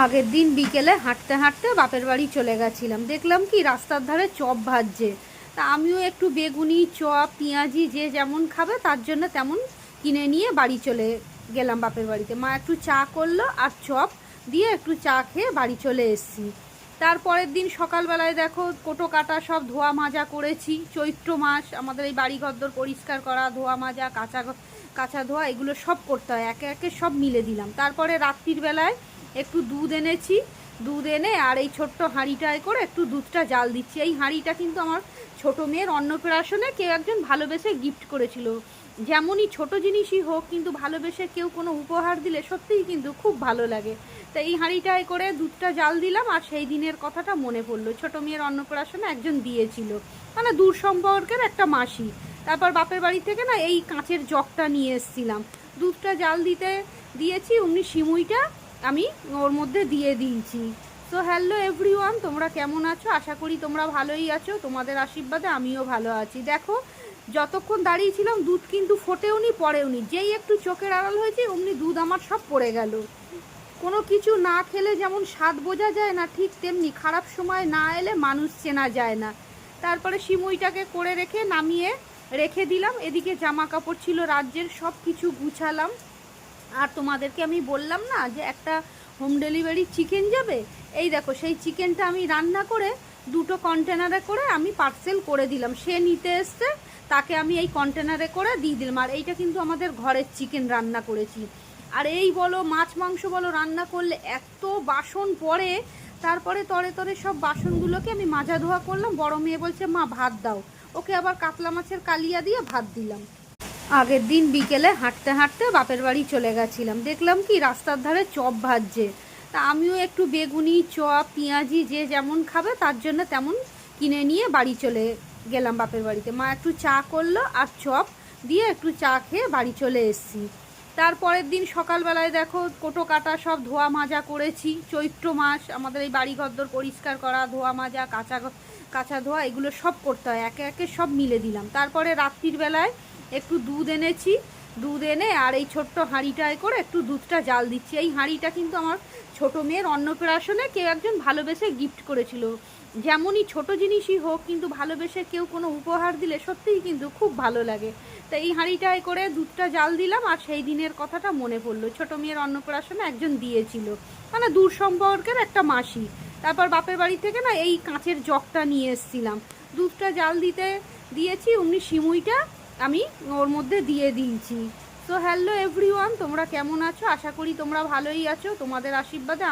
আগের দিন বিকেলে হাঁটতে হাঁটতে বাপের বাড়ি চলে গেছিলাম, দেখলাম কি রাস্তার ধারে চপ ভাজছে। তা আমিও একটু বেগুনি চপ পেঁয়াজি যে যেমন খাবে তার জন্য তেমন কিনে নিয়ে বাড়ি চলে গেলাম বাপের বাড়িতে। মা একটু চা করলো আর চপ দিয়ে একটু চা খেয়ে বাড়ি চলে এসেছি। তারপরের দিন সকালবেলায় দেখো কোটো কাটা সব ধোয়া মাজা করেছি। চৈত্র মাস, আমাদের এই বাড়ি ঘরদোর পরিষ্কার করা, ধোয়া মাজা, কাঁচা কাঁচা ধোয়া এগুলো সব করতে হয়, একে একে সব মিলে দিলাম। তারপরে রাত্রির বেলায় একটু দুধ এনেছি, দুধ এনে আর এই ছোট্ট হাঁড়িটায় করে একটু দুধটা জাল দিচ্ছি। এই হাঁড়িটা কিন্তু আমার ছোটো মেয়ের অন্নপ্রাশনে কেউ একজন ভালোবেসে গিফট করেছিল। যেমনই ছোট জিনিসই হোক, কিন্তু ভালোবেসে কেউ কোনো উপহার দিলে সত্যিই কিন্তু খুব ভালো লাগে। তো এই হাঁড়িটায় করে দুধটা জাল দিলাম আর সেই দিনের কথাটা মনে পড়লো। ছোটো মেয়ের অন্নপ্রাশনে একজন দিয়েছিল, মানে দূর সম্পর্কের একটা মাসি। তারপর বাপের বাড়ি থেকে না এই কাঁচের জগটা নিয়ে এসেছিলাম, দুধটা জাল দিতে দিয়েছি, অমনি সিমুইটা আমি ওর মধ্যে দিয়ে দিয়েছি। সো হ্যালো এভরিওয়ান, তোমরা কেমন আছো? আশা করি তোমরা ভালোই আছো, তোমাদের আশীর্বাদে আমিও ভালো আছি। দেখো যতক্ষণ দাঁড়িয়েছিলাম দুধ কিন্তু ফোটেওনি পড়েওনি, যেই একটু চোখের আড়াল হয়েছে অমনি দুধ আমার সব পড়ে গেল। কোনো কিছু না খেলে যেমন স্বাদ বোঝা যায় না, ঠিক তেমনি খারাপ সময় না এলে মানুষ চেনা যায় না। তারপরে সিমুইটাকে করে রেখে নামিয়ে রেখে দিলাম। এদিকে জামা কাপড় ছিল রাজ্যের, সব কিছু গুছালাম। আর তোমাদেরকে আমি বললাম না যে একটা হোম ডেলিভারি চিকেন যাবে, এই দেখো সেই চিকেনটা আমি রান্না করে দুটো কন্টেনারে করে আমি পার্সেল করে দিলাম। সে নিতে এসছে, তাকে আমি এই কন্টেনারে করে দিয়ে দিলাম। আর এইটা কিন্তু আমাদের ঘরের চিকেন রান্না করেছি। আর এই বলো মাছ মাংস বলো, রান্না করলে এত বাসন পড়ে। তারপরে তরে তরে সব বাসনগুলোকে আমি মাজা ধোয়া করলাম। বড় মেয়ে বলছে মা ভাত দাও, ওকে আবার কাতলা মাছের কালিয়া দিয়ে ভাত দিলাম। আগের দিন বিকেলে হাঁটতে হাঁটতে বাপের বাড়ি চলে গেছিলাম, দেখলাম কি রাস্তার ধারে চপ ভাজছে। তা আমিও একটু বেগুনি চপ পেঁয়াজি যে যেমন খাবে তার জন্য তেমন কিনে নিয়ে বাড়ি চলে গেলাম বাপের বাড়িতে। মা একটু চা করলো আর চপ দিয়ে একটু চা খেয়ে বাড়ি চলে এসেছি। তারপরের দিন সকালবেলায় দেখো কোটো কাটা সব ধোয়া মাজা করেছি। চৈত্র মাস, আমাদের এই বাড়ি ঘরদোর পরিষ্কার করা, ধোয়া মাজা, কাঁচা ধোয়া এগুলো সব করতে হয়, একে একে সব মিলে দিলাম। তারপরে রাত্রির বেলায় একটু দুধ এনেছি, দুধ এনে আর এই ছোট্ট হাঁড়িটায় করে একটু দুধটা জাল দিচ্ছি। এই হাঁড়িটা কিন্তু আমার ছোটো মেয়ের অন্নপ্রাশনে কেউ একজন ভালোবেসে গিফট করেছিল। যেমনই ছোট জিনিসই হোক, কিন্তু ভালোবেসে কেউ কোনো উপহার দিলে সত্যিই কিন্তু খুব ভালো লাগে। তো এই হাঁড়িটায় করে দুধটা জাল দিলাম আর সেই দিনের কথাটা মনে পড়লো। ছোটো মেয়ের অন্নপ্রাশনে একজন দিয়েছিল, মানে দূর সম্পর্কের একটা মাসি। তারপর বাপের বাড়ি থেকে না এই কাঁচের জগটা নিয়ে এসেছিলাম, দুধটা জাল দিতে দিয়েছি, অমনি সিমুইটা আমি ওর মধ্যে দিয়ে দিয়েছি। সো হ্যালো এভরিওয়ান, তোমরা কেমন আছো? আশা করি তোমরা ভালোই আছো, তোমাদের আশীর্বাদে